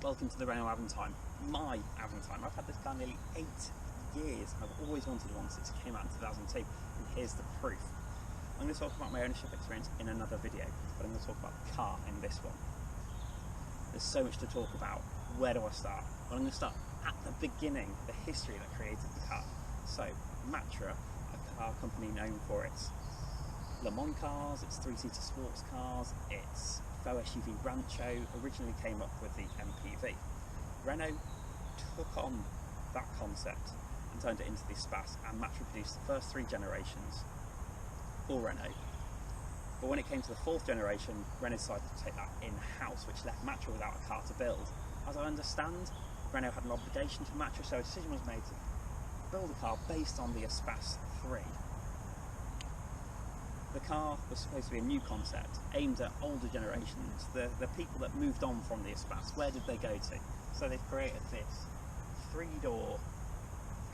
Welcome to the Renault Avantime, my Avantime. I've had this car nearly 8 years. I've always wanted one since it came out in 2002, and here's the proof. I'm going to talk about my ownership experience in another video, but I'm going to talk about the car in this one. There's so much to talk about. Where do I start? Well, I'm going to start at the beginning, the history that created the car. So, Matra, a car company known for its Le Mans cars, its three-seater sports cars, its faux SUV Rancho, originally came up with the MPV. Renault took on that concept and turned it into the Espace, and Matra produced the first 3 generations for Renault. But when it came to the 4th generation, Renault decided to take that in-house, which left Matra without a car to build. As I understand, Renault had an obligation to Matra, so a decision was made to build a car based on the Espace 3. The car was supposed to be a new concept, aimed at older generations, the people that moved on from the Espace. Where did they go to? So they've created this 3-door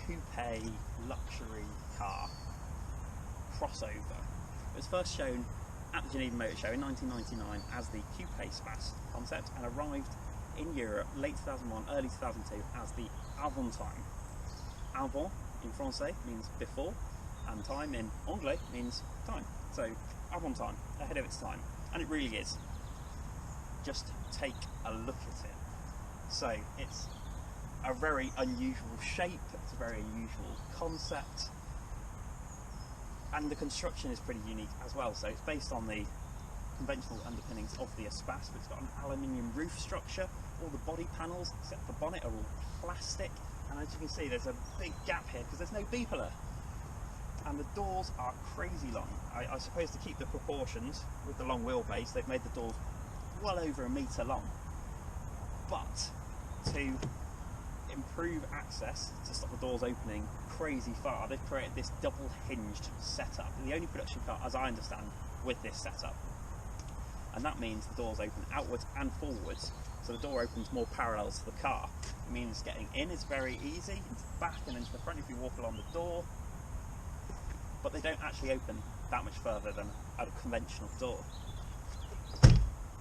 coupe luxury car crossover. It was first shown at the Geneva Motor Show in 1999 as the coupe Espace concept, and arrived in Europe late 2001, early 2002 as the Avantime. Avant in Francais means before, and time in Anglais means time. So, Avantime, ahead of its time. And it really is. Just take a look at it. So, it's a very unusual shape, it's a very unusual concept, and the construction is pretty unique as well. So it's based on the conventional underpinnings of the Espace, but it's got an aluminium roof structure. All the body panels, except the bonnet, are all plastic, and as you can see there's a big gap here because there's no B-pillar. And the doors are crazy long. I suppose to keep the proportions with the long wheelbase, they've made the doors well over 1 metre long. But to improve access, to stop the doors opening crazy far, they've created this double hinged setup. The only production car, as I understand, with this setup. And that means the doors open outwards and forwards, so the door opens more parallel to the car. It means getting in is very easy, into the back and into the front if you walk along the door. But they don't actually open that much further than a conventional door.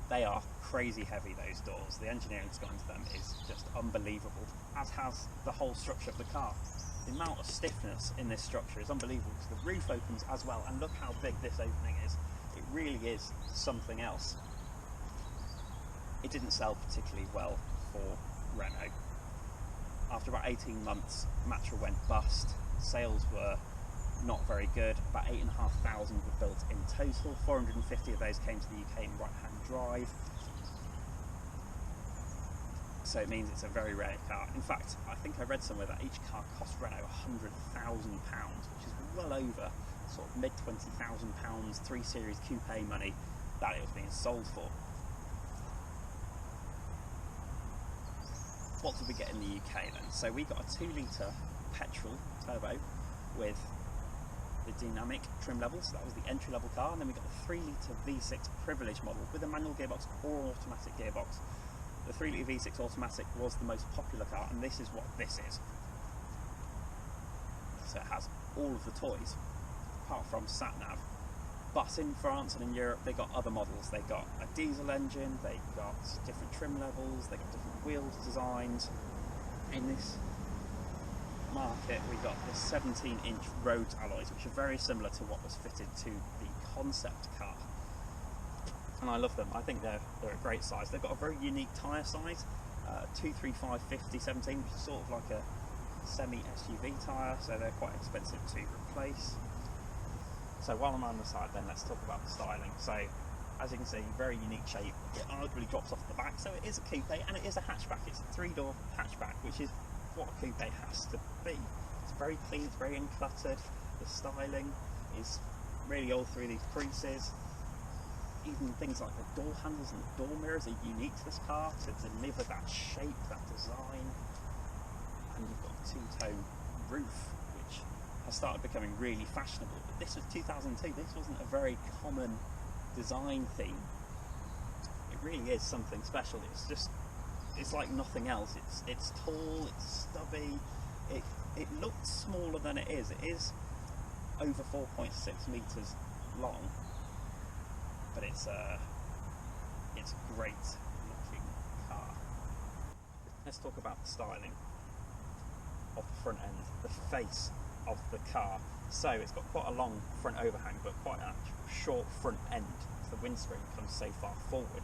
They are crazy heavy, those doors. The engineering that's gone into them is just unbelievable, as has the whole structure of the car. The amount of stiffness in this structure is unbelievable because the roof opens as well, and look how big this opening is. It really is something else. It didn't sell particularly well for Renault. After about 18 months, Matra went bust. Sales were not very good. About 8,500 were built in total. 450 of those came to the UK in right-hand drive. So it means it's a very rare car. In fact, I think I read somewhere that each car cost Renault £100,000, which is well over sort of mid-£20,000 3 Series coupe money that it was being sold for. What did we get in the UK then? So we got a 2-litre petrol turbo with the dynamic trim level, so that was the entry level car, and then we got the 3-litre V6 privilege model with a manual gearbox or automatic gearbox. The 3-litre V6 automatic was the most popular car, and this is what this is. So it has all of the toys, apart from sat-nav. But in France and in Europe they got other models. They got a diesel engine, they got different trim levels, they got different wheels designs. In this market we got the 17-inch Rhodes alloys, which are very similar to what was fitted to the concept car. And I love them. I think they're a great size. They've got a very unique tyre size, 235/50/17, which is sort of like a semi-SUV tyre, so they're quite expensive to replace. So while I'm on the side then, let's talk about the styling. So as you can see, very unique shape. It arguably drops off the back, so it is a coupe and it is a hatchback. It's a 3-door hatchback, which is what a coupe has to be. It's very clean, it's very uncluttered. The styling is really all through these creases. Even things like the door handles and the door mirrors are unique to this car to deliver that shape, that design. And you've got a 2-tone roof, which has started becoming really fashionable. But this was 2002, this wasn't a very common design theme. It really is something special. It's like nothing else. It's tall, it's stubby, it looks smaller than it is. It is over 4.6 metres long, but it's a great looking car. let's talk about the styling of the front end, the face of the car. So it's got quite a long front overhang, but quite a short front end. The windscreen comes so far forward.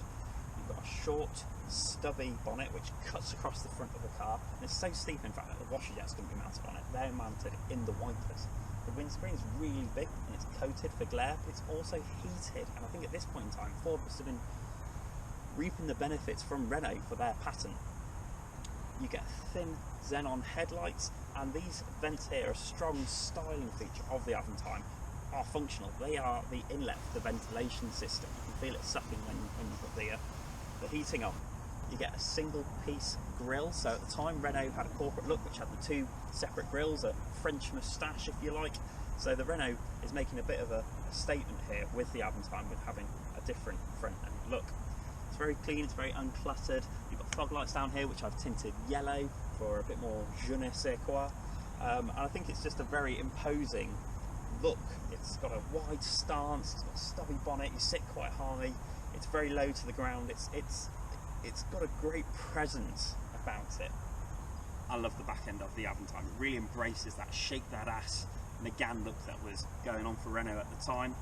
You've got a short, stubby bonnet which cuts across the front of the car, and it's so steep in fact that the washer jet's going to be mounted on it. They're mounted in the wipers. The windscreen is really big and it's coated for glare, but it's also heated, and I think at this point in time Ford must have been reaping the benefits from Renault for their patent. You get thin xenon headlights, and these vents here, a strong styling feature of the Avantime, are functional. They are the inlet for the ventilation system. You can feel it sucking when you put the heating on. You get a single piece grille, so at the time Renault had a corporate look which had the two separate grilles, a French moustache if you like. So the Renault is making a bit of a statement here with the Avantime, with having a different front end look. It's very clean, it's very uncluttered. You've got fog lights down here which I've tinted yellow for a bit more je ne sais quoi. And I think it's just a very imposing look. It's got a wide stance, it's got a stubby bonnet, you sit quite high, it's very low to the ground, it's got a great presence about it. I love the back end of the Avantime. It really embraces that shake that ass Megane look that was going on for Renault at the time.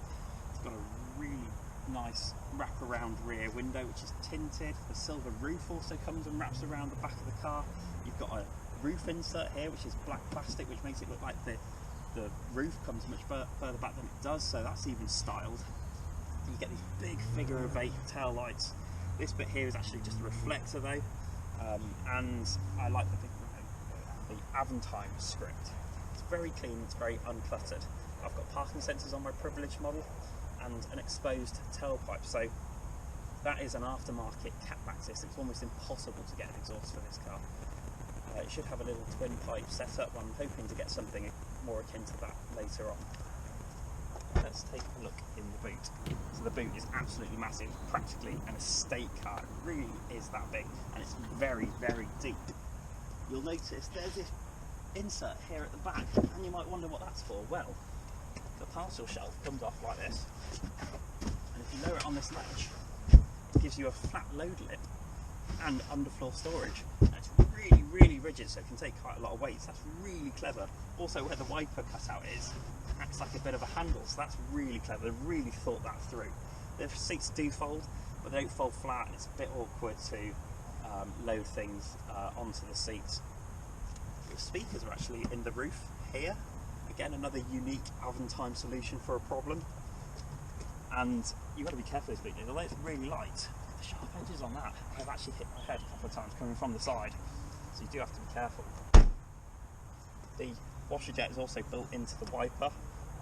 It's got a really nice wrap-around rear window which is tinted. The silver roof also comes and wraps around the back of the car. You've got a roof insert here which is black plastic, which makes it look like the roof comes much further back than it does, so that's even styled. You get these big figure of 8 tail lights. This bit here is actually just a reflector though, and I like the Avantime script. It's very clean, it's very uncluttered. I've got parking sensors on my privileged model and an exposed tailpipe, so that is an aftermarket catback system. It's almost impossible to get an exhaust for this car. It should have a little twin pipe setup. I'm hoping to get something more akin to that later on. Let's take a look in the boot. So the boot is absolutely massive, practically an estate car. It really is that big, and it's very, very deep. You'll notice there's this insert here at the back, and you might wonder what that's for. Well, the parcel shelf comes off like this, and if you lower it on this ledge, it gives you a flat load lip and underfloor storage. And it's really, really rigid, so it can take quite a lot of weight. So that's really clever. Also, where the wiper cutout is, acts like a bit of a handle, so that's really clever. They've really thought that through. The seats do fold, but they don't fold flat, and it's a bit awkward to load things onto the seats. The speakers are actually in the roof here. Again, another unique Avantime solution for a problem. And you've got to be careful with these speakers, although it's really light. The sharp edges on that have actually hit my head a couple of times coming from the side, so you do have to be careful. The washer jet is also built into the wiper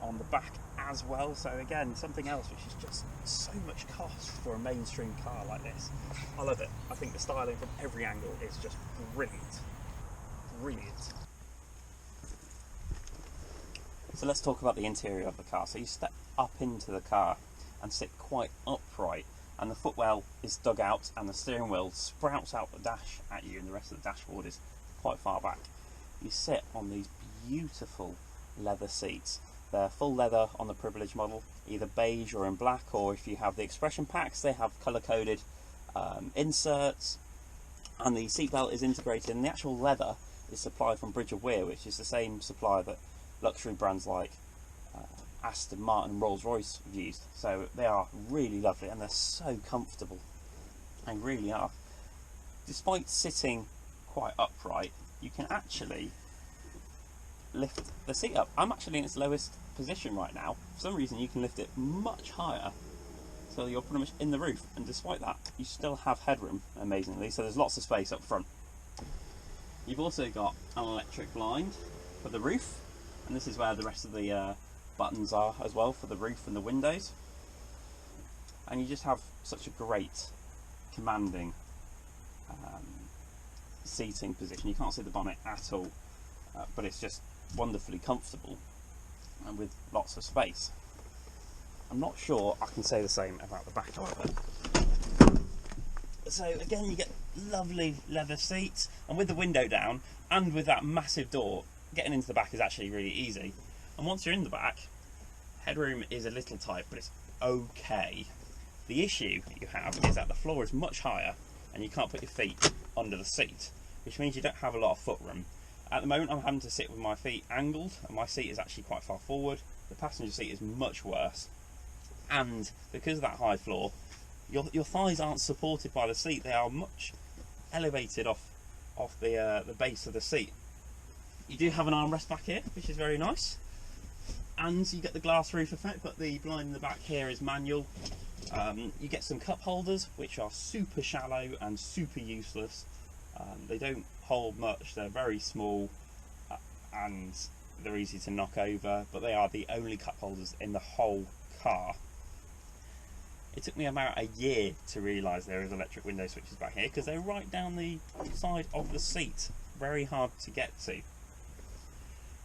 on the back as well, so again, something else which is just so much cost for a mainstream car like this. I love it. I think the styling from every angle is just brilliant. Brilliant. So let's talk about the interior of the car. So you step up into the car and sit quite upright, and the footwell is dug out and the steering wheel sprouts out the dash at you, and the rest of the dashboard is quite far back. You sit on these beautiful leather seats. They're full leather on the privileged model, either beige or in black, or if you have the expression packs, they have colour-coded inserts, and the seatbelt is integrated, and the actual leather is supplied from Bridge of Weir, which is the same supplier that luxury brands like Aston Martin and Rolls-Royce have used. So they are really lovely, and they're so comfortable, and really are. Despite sitting quite upright, you can actually lift the seat up. I'm actually in its lowest position right now. For some reason you can lift it much higher, so you're pretty much in the roof, and despite that you still have headroom, amazingly, so there's lots of space up front. You've also got an electric blind for the roof, and this is where the rest of the buttons are as well, for the roof and the windows. And you just have such a great commanding seating position. You can't see the bonnet at all, but it's just wonderfully comfortable and with lots of space. I'm not sure I can say the same about the back, however. So again, you get lovely leather seats, and with the window down and with that massive door, getting into the back is actually really easy. And once you're in the back, headroom is a little tight, but it's okay. The issue you have is that the floor is much higher and you can't put your feet under the seat. which means you don't have a lot of foot room. At the moment I'm having to sit with my feet angled, and my seat is actually quite far forward. The passenger seat is much worse, and because of that high floor, your thighs aren't supported by the seat. They are much elevated off the base of the seat. You do have an armrest back here, which is very nice, and you get the glass roof effect, but the blind in the back here is manual. You get some cup holders, which are super shallow and super useless. They don't hold much, they're very small, and they're easy to knock over, but they are the only cup holders in the whole car. It took me about a year to realise there is electric window switches back here, because they're right down the side of the seat, very hard to get to.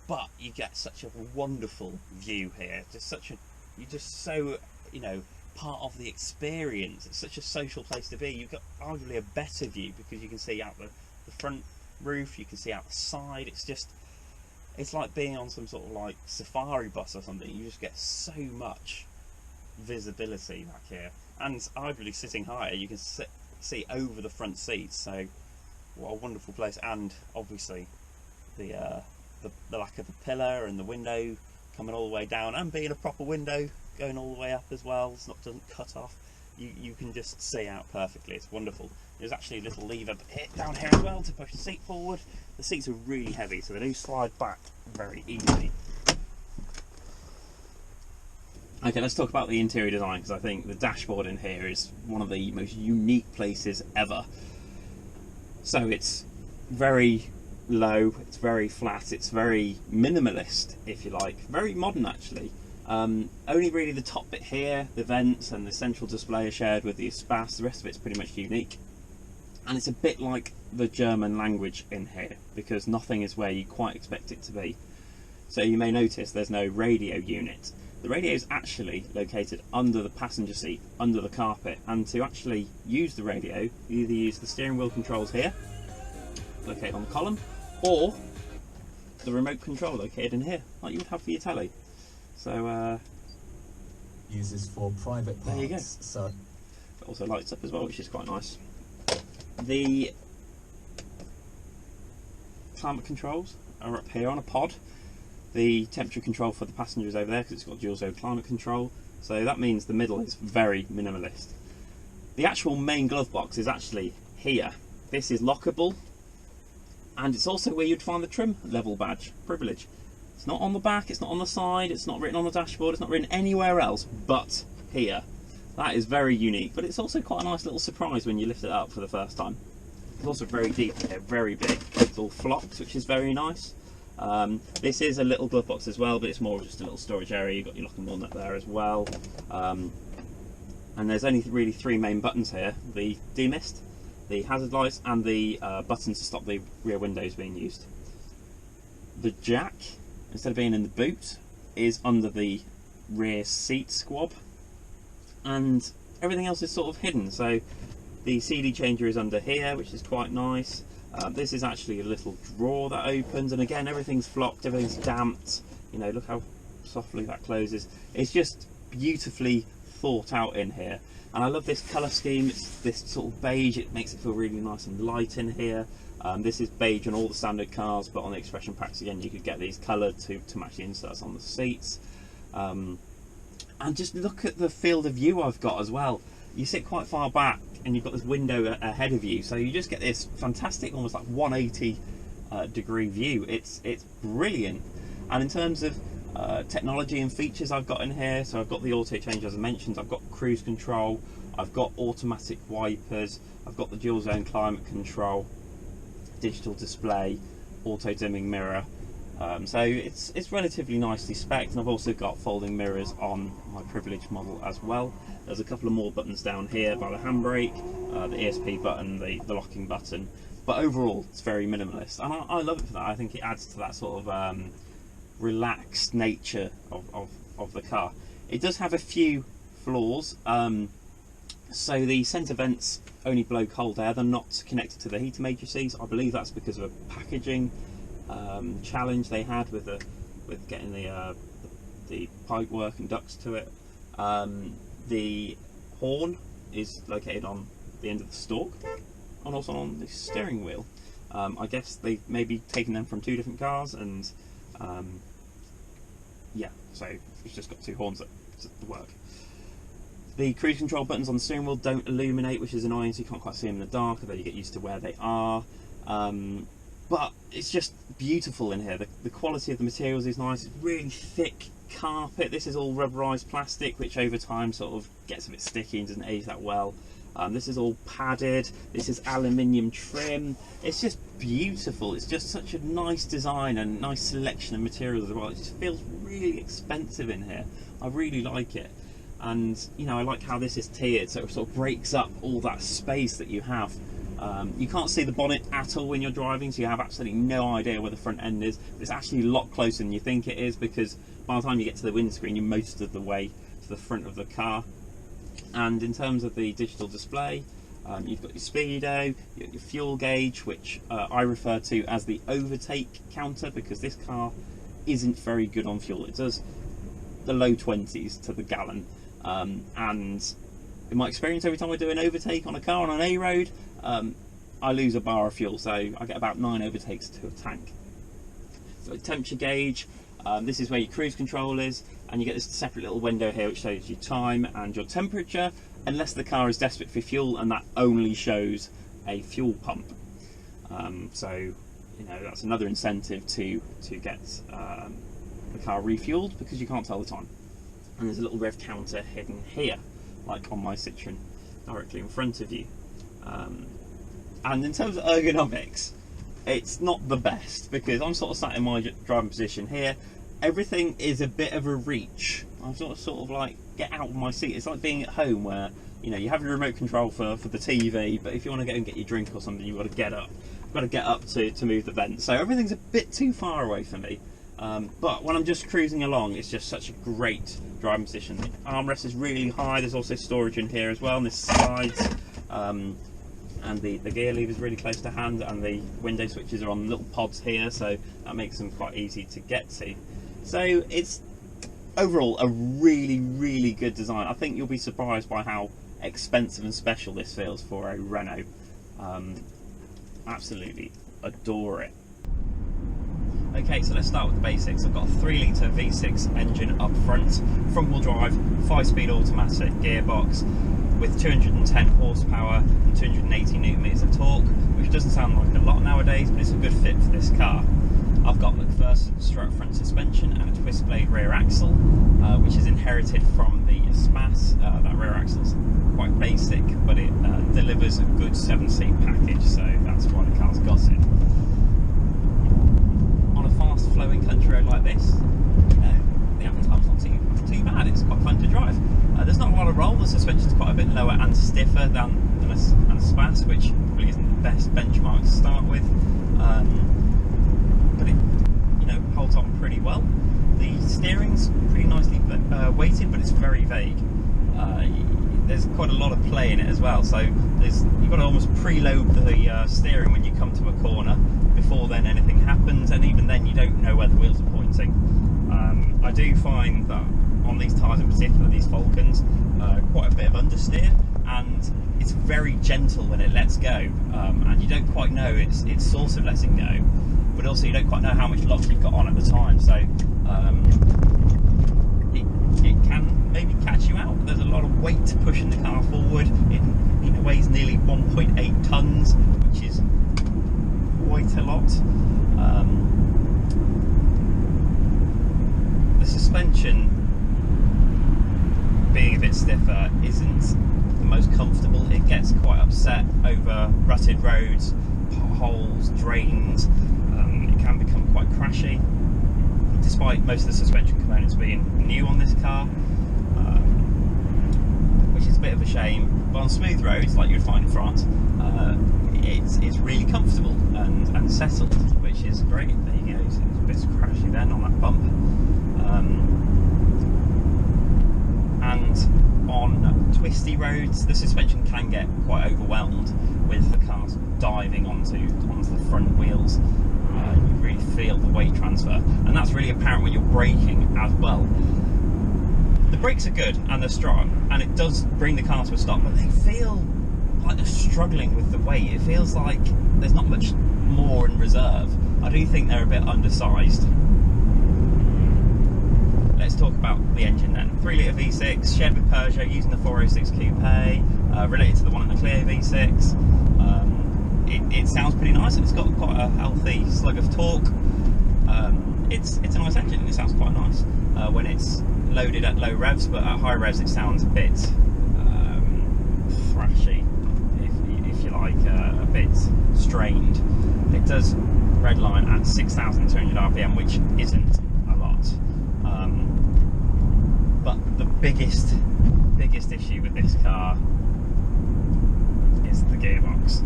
But you get such a wonderful view here, you're just so, you know, part of the experience. It's such a social place to be. You've got arguably a better view because you can see out the front roof, you can see out the side. It's like being on some sort of like safari bus or something. You just get so much visibility back here, and arguably sitting higher you can see over the front seats. So what a wonderful place. And obviously the lack of a pillar and the window coming all the way down, and being a proper window going all the way up as well, doesn't cut off. You can just see out perfectly. It's wonderful. There's actually a little lever down here as well to push the seat forward. The seats are really heavy, so they do slide back very easily. Okay, let's talk about the interior design, because I think the dashboard in here is one of the most unique places ever. So it's very low, it's very flat, it's very minimalist, if you like, very modern actually. Only really the top bit here, the vents and the central display are shared with the Espace. The rest of it's pretty much unique, and it's a bit like the German language in here, because nothing is where you quite expect it to be. So you may notice there's no radio unit. The radio is actually located under the passenger seat, under the carpet, and to actually use the radio you either use the steering wheel controls here, located on the column, or the remote control located in here, like you would have for your telly. So uses for private parts. There you go. So it also lights up as well, which is quite nice. The climate controls are up here on a pod. The temperature control for the passenger is over there because it's got dual zone climate control. So that means the middle is very minimalist. The actual main glove box is actually here. This is lockable, and it's also where you'd find the trim level badge, privilege. It's not on the back, it's not on the side, it's not written on the dashboard, it's not written anywhere else but here. That is very unique, but it's also quite a nice little surprise when you lift it up for the first time. It's also very deep here, very big. It's all flocked, which is very nice. This is a little glove box as well, but it's more just a little storage area. You've got your lock and wall nut there as well. And there's only really three main buttons here: the demist, the hazard lights, and the buttons to stop the rear windows being used. The jack, instead of being in the boot, is under the rear seat squab, and everything else is sort of hidden. So the CD changer is under here, which is quite nice. This is actually a little drawer that opens, and again everything's flocked, everything's damped. You know, look how softly that closes. It's just beautifully thought out in here, and I love this colour scheme. It's this sort of beige, it makes it feel really nice and light in here. This is beige on all the standard cars, but on the expression packs again you could get these coloured to match the inserts on the seats. And just look at the field of view I've got as well. You sit quite far back and you've got this window ahead of you, so you just get this fantastic, almost like 180 degree view. It's brilliant. And in terms of technology and features I've got in here, so I've got the auto change as I mentioned, I've got cruise control, I've got automatic wipers, I've got the dual zone climate control, digital display, auto dimming mirror. So it's relatively nicely spec'd, and I've also got folding mirrors on my privilege model as well. There's a couple of more buttons down here by the handbrake, the ESP button, the locking button, but overall it's very minimalist, and I love it for that. I think it adds to that sort of relaxed nature of the car. It does have a few flaws. So the centre vents only blow cold air, they're not connected to the heater matrices. I believe that's because of a packaging challenge they had with getting the pipe work and ducts to it. The horn is located on the end of the stalk and also on the steering wheel. I guess they've maybe taken them from 2 different cars, and yeah, so it's just got 2 horns that work. The cruise control buttons on the steering wheel don't illuminate, which is annoying, so you can't quite see them in the dark, although you get used to where they are. But it's just beautiful in here. The quality of the materials is nice. It's really thick carpet. This is all rubberized plastic, which over time sort of gets a bit sticky and doesn't age that well. This is all padded. This is aluminium trim. It's just beautiful. It's just such a nice design and nice selection of materials as well. It just feels really expensive in here. I really like it. And you know, I like how this is tiered, so it sort of breaks up all that space that you have. You can't see the bonnet at all when you're driving, so you have absolutely no idea where the front end is. It's actually a lot closer than you think it is, because by the time you get to the windscreen, you're most of the way to the front of the car. And in terms of the digital display, you've got your speedo, you've got your fuel gauge, which I refer to as the overtake counter, because this car isn't very good on fuel. It does the low 20s to the gallon, and in my experience, every time I do an overtake on a car on an A road, I lose a bar of fuel, so I get about 9 overtakes to a tank. So temperature gauge, this is where your cruise control is, and you get this separate little window here which shows your time and your temperature, unless the car is desperate for fuel, and that only shows a fuel pump. So you know, that's another incentive to get the car refueled, because you can't tell the time. And there's a little rev counter hidden here, like on my Citroen, directly in front of you. And in terms of ergonomics, it's not the best, because I'm sort of sat in my driving position here. Everything is a bit of a reach. I'm sort of like, get out of my seat. It's like being at home, where you know, you have your remote control for the TV, but if you want to go and get your drink or something, you've got to get up. You've got to get up to move the vent. So everything's a bit too far away for me. But when I'm just cruising along, it's just such a great driving position. The armrest is really high. There's also storage in here as well, and this slides. And the gear lever is really close to hand, and the window switches are on little pods here, so that makes them quite easy to get to. So it's overall a really, really good design. I think you'll be surprised by how expensive and special this feels for a Renault. Absolutely adore it. Okay, so let's start with the basics. I've got a 3-litre V6 engine up front, front-wheel drive, 5-speed automatic gearbox with 210 horsepower and 280 newton-meters of torque, which doesn't sound like a lot nowadays, but it's a good fit for this car. I've got McPherson strut front suspension and a twist blade rear axle, which is inherited from the Spas. That rear axle's quite basic, but it delivers a good 7-seat package, so that's why the car's got it. On a fast flowing country road like this, the Avantime's not too bad. It's quite fun to drive. There's not a lot of roll. The suspension's quite a bit lower and stiffer than a Spas, which probably isn't the best benchmark to start with. But it, you know, holds on pretty well. The steering's pretty nicely weighted, but it's very vague. There's quite a lot of play in it as well, so you've got to almost preload the steering when you come to a corner before then anything happens, and even then you don't know where the wheels are pointing. I do find that on these tyres in particular, these Falcons, quite a bit of understeer, and it's very gentle when it lets go, and you don't quite know its source of letting go, but also you don't quite know how much lock you've got on at the time, so it can maybe catch you out. There's a lot of weight pushing the car forward. It weighs nearly 1.8 tons, which is quite a lot. The suspension, being a bit stiffer, isn't the most comfortable. It gets quite upset over rutted roads, potholes, drains. It can become quite crashy, despite most of the suspension components being new on this car, which is a bit of a shame. But on smooth roads, like you'd find in France, it's really comfortable and settled, which is great. There you go, it's a bit crashy then on that bump. And on twisty roads, the suspension can get quite overwhelmed with the cars diving onto the front wheels. You really feel the weight transfer, and that's really apparent when you're braking as well. The brakes are good and they're strong, and it does bring the car to a stop, but they feel like they're struggling with the weight. It feels like there's not much more in reserve. I do think they're a bit undersized. Let's talk about the engine then. 3 litre V6, shared with Peugeot, using the 406 Coupe, related to the one in the Clio V6. It sounds pretty nice, and it's got quite a healthy slug of torque. It's a nice engine, and it sounds quite nice when it's loaded at low revs, but at high revs it sounds a bit thrashy, if you like, a bit strained. It does redline at 6,200 RPM, which isn't a lot. But the biggest issue with this car is the gearbox.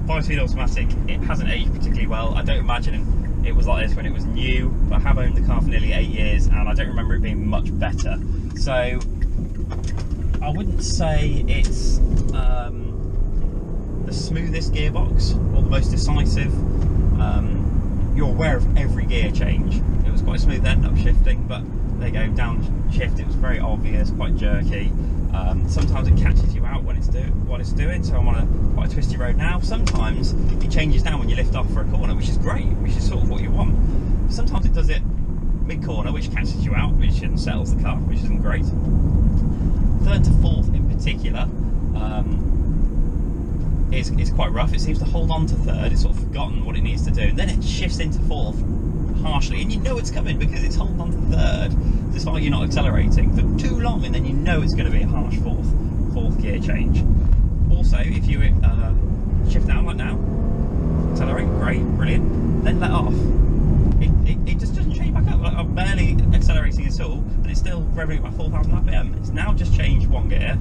5-speed automatic, it hasn't aged particularly well. I don't imagine it was like this when it was new, but I have owned the car for nearly 8 years and I don't remember it being much better. So I wouldn't say it's the smoothest gearbox or the most decisive. You're aware of every gear change. It was quite smooth then, upshifting, but there you go, downshift, it was very obvious, quite jerky. Sometimes it catches you out when it's what it's doing, so I'm on quite a twisty road now. Sometimes it changes down when you lift off for a corner, which is great, which is sort of what you want. Sometimes it does it mid-corner, which catches you out, which unsettles the car, which isn't great. Third to fourth in particular is quite rough. It seems to hold on to third, it's sort of forgotten what it needs to do, and then it shifts into fourth harshly, and you know it's coming because it's holding on to third, despite you not accelerating for too long, and then you know it's going to be a harsh fourth gear change. Also, if you shift down like now, accelerate, great, brilliant, then let off, it just doesn't change back up. Like, I'm barely accelerating at all, and it's still revving about 4,000 RPM. It's now just changed one gear.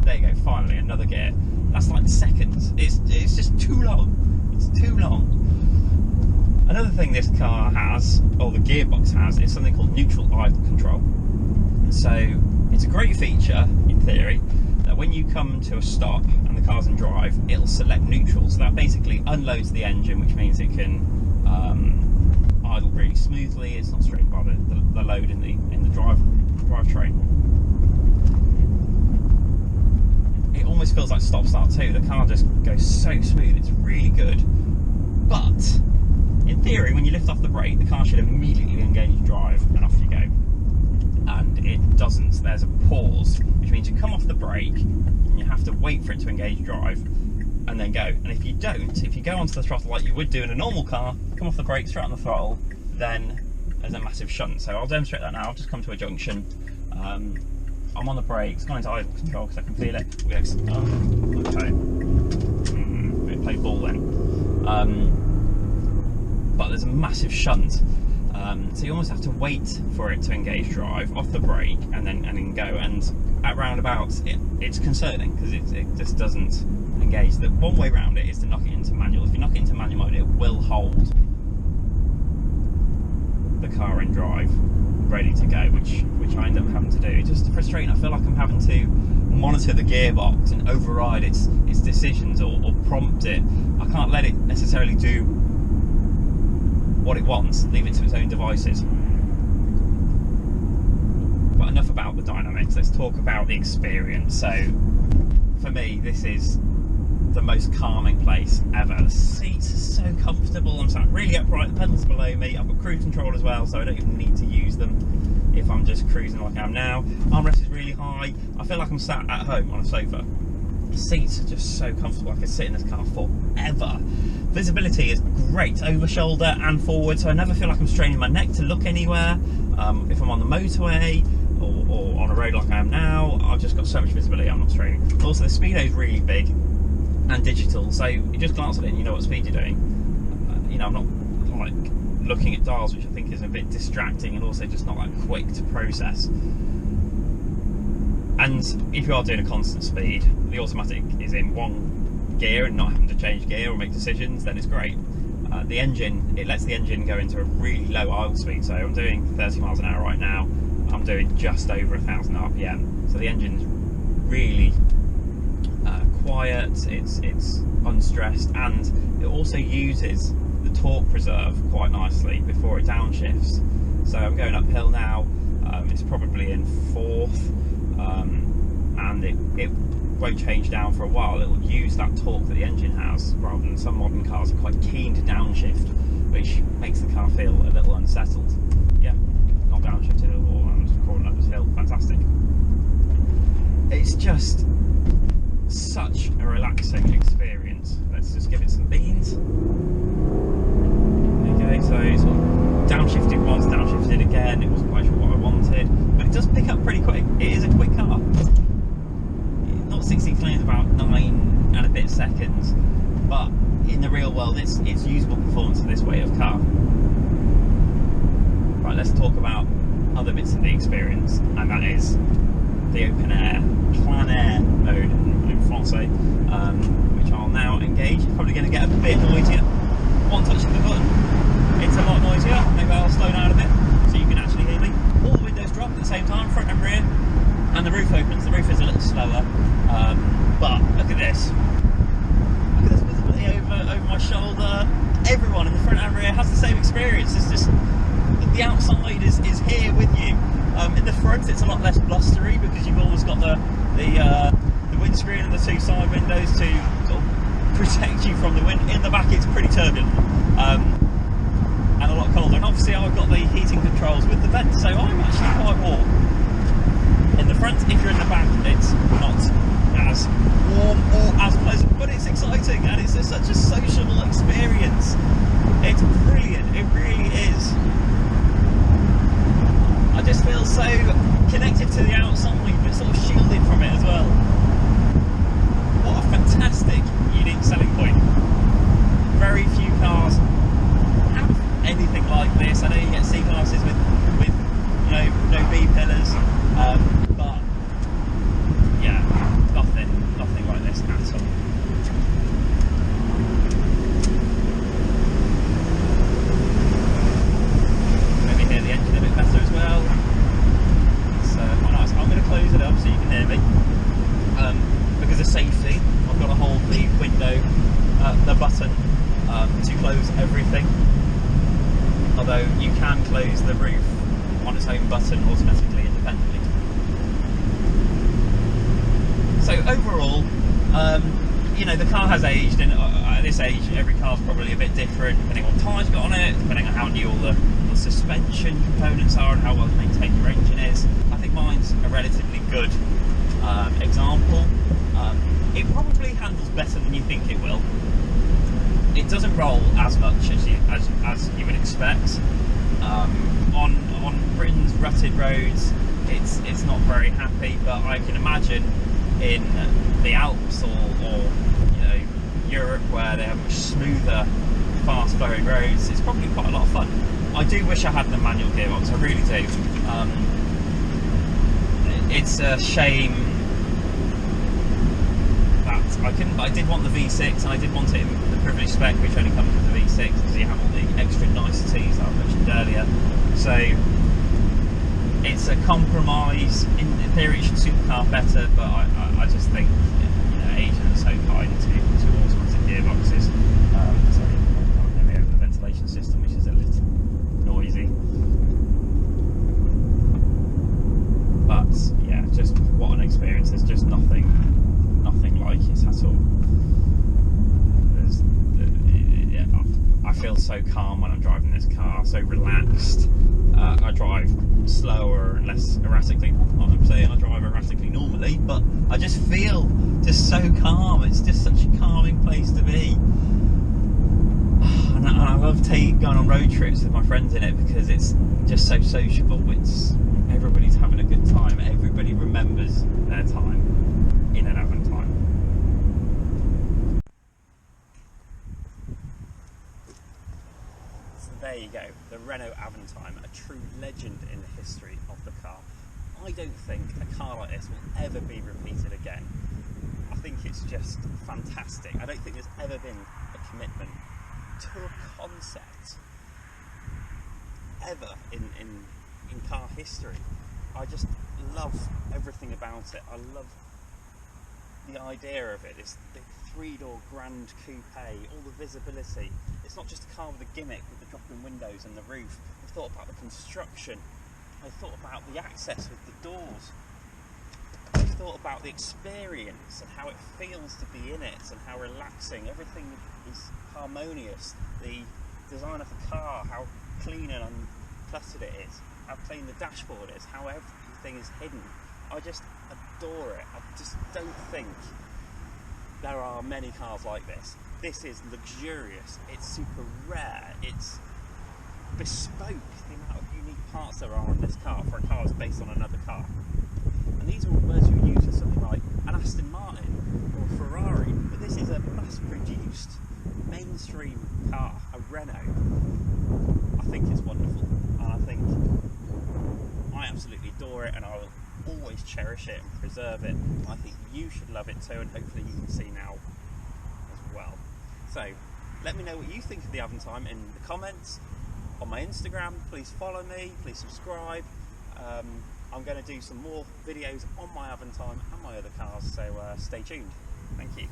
There you go, finally another gear. That's like seconds. It's just too long. It's too long. Another thing this car has, or the gearbox has, is something called neutral idle control. So it's a great feature, in theory, that when you come to a stop and the car's in drive, it'll select neutral. So that basically unloads the engine, which means it can idle really smoothly. It's not strained by the load in the drivetrain. It almost feels like stop-start too. The car just goes so smooth. It's really good, but in theory, when you lift off the brake, the car should immediately engage drive and off you go. And it doesn't. There's a pause, which means you come off the brake and you have to wait for it to engage drive and then go. And if you don't, if you go onto the throttle like you would do in a normal car, come off the brake, straight on the throttle, then there's a massive shunt. So I'll demonstrate that now. I've just come to a junction. I'm on the brakes, gone into idle control because I can feel it. Okay. We play ball then. But there's a massive shunt, so you almost have to wait for it to engage drive off the brake and then go. And at roundabouts, it's concerning because it just doesn't engage. The one way around it is to knock it into manual. If you knock it into manual mode, it will hold the car in drive, ready to go, which I end up having to do. It's just frustrating. I feel like I'm having to monitor the gearbox and override its decisions or prompt it. I can't let it necessarily do what it wants, leave it to its own devices. But enough about the dynamics, let's talk about the experience. So for me, this is the most calming place ever. The seats are so comfortable, I'm sat really upright, the pedals below me, I've got cruise control as well, so I don't even need to use them if I'm just cruising like I am now. Armrest is really high, I feel like I'm sat at home on a sofa. The seats are just so comfortable, I could sit in this car forever. Visibility is great, over shoulder and forward, so I never feel like I'm straining my neck to look anywhere. If I'm on the motorway or on a road like I am now, I've just got so much visibility, I'm not straining. Also, the speedo is really big and digital, so you just glance at it and you know what speed you're doing. You know, I'm not like looking at dials, which I think is a bit distracting and also just not that quick to process. And if you are doing a constant speed, the automatic is in one gear and not having to change gear or make decisions, then it's great. The engine, it lets the engine go into a really low idle speed, so I'm doing 30 miles an hour right now, I'm doing just over 1,000 RPM, so the engine's really quiet, it's unstressed, and it also uses the torque preserve quite nicely before it downshifts. So I'm going uphill now, it's probably in fourth, and it won't change down for a while. It'll use that torque that the engine has, rather than some modern cars are quite keen to downshift, which makes the car feel a little unsettled. Yeah, not downshifted at all, and just crawling up this hill, fantastic. It's just such a relaxing experience. Let's just give it some beans. Okay, so sort of downshifted once, downshifted again. It wasn't quite sure what I wanted, but it does pick up pretty quick. It is a quick car. Not 60 kilometers, about 9 and a bit seconds, but in the real world, it's usable performance for this way of car. Right, let's talk about other bits of the experience, and that is the open air, plein air mode in Francais, which I'll now engage. It's probably going to get a bit noisier. One touch of the button, it's a lot noisier. Maybe I'll slow down a bit so you can actually hear me. All the windows drop at the same time, front and rear, and the roof opens. The roof is a little slower, but look at this. Look at this visibility over my shoulder. Everyone in the front and rear has the same experience. It's just the outside is here with you. In the front, it's a lot less blustery because you've always got the windscreen and the two side windows to sort of protect you from the wind. In the back, it's pretty turbulent and a lot colder. And obviously, I've got the heating controls with the vents, so I'm actually quite warm. In the front, if you're in the back, it's not as warm or as pleasant, but it's exciting and it's such a sociable experience. It's brilliant, it really is. I just feel so connected to the outside, but sort of shielded from it as well. What a fantastic, unique selling point. Very few cars have anything like this. I know you get C-classes with you know, no B-pillars, but yeah, nothing like this at all. Maybe hear the engine a bit better as well. It's quite nice. I'm going to close it up so you can hear me. Because of safety, I've got to hold the window, the button, to close everything. Although you can close the roof on its own button automatically, independently. So overall, you know, the car has aged, and at this age, every car's probably a bit different, depending on what tyres you've got on it, depending on how new all the suspension components are and how well maintained your engine is. I think mine's a relatively good example. It probably handles better than you think it will. It doesn't roll as much as you would expect. On Britain's rutted roads, it's not very happy, but I can imagine in the Alps or you know, Europe, where they have much smoother, fast flowing roads, it's probably quite a lot of fun. I do wish I had the manual gearbox, I really do. It's a shame that I did want the V6, and I did want it in the privilege spec, which only comes with the V6 because you have all the extra niceties that I mentioned earlier. So it's a compromise. In theory, it should suit the car better, but I just think, you know, Asian are so kind to automatic gearboxes. Sorry, maybe over the ventilation system, which is a little noisy. But yeah, just what an experience. There's just nothing like it at all. I feel so calm when I'm driving this car, so relaxed. I drive slower and less erratically. I'm saying I drive erratically normally, but I just feel just so calm. It's just such a calming place to be. And I love going on road trips with my friends in it because it's just so sociable. Everybody's having a good time. Everybody remembers their time in an Avantime. There you go, the Renault Avantime, a true legend in the history of the car. I don't think a car like this will ever be repeated again. I think it's just fantastic. I don't think there's ever been a commitment to a concept ever in car history. I just love everything about it. I love the idea of it. It's the three-door grand coupe, all the visibility. It's not just a car with a gimmick with the drop-in windows and the roof. I've thought about the construction. I thought about the access with the doors. I've thought about the experience and how it feels to be in it and how relaxing. Everything is harmonious. The design of the car, how clean and uncluttered it is, how clean the dashboard is, how everything is hidden. I just adore it. I just don't think there are many cars like this. This is luxurious, it's super rare, it's bespoke, the amount of unique parts there are on this car for a car that's based on another car. And these are all words you would use for something like an Aston Martin or a Ferrari, but this is a mass-produced, mainstream car, a Renault. I think it's wonderful, and I think I absolutely adore it, and I will always cherish it and preserve it. I think you should love it too, and hopefully you can see now as well. So, let me know what you think of the Avantime in the comments. On my Instagram, please follow me, please subscribe. I'm going to do some more videos on my Avantime and my other cars, so stay tuned. Thank you.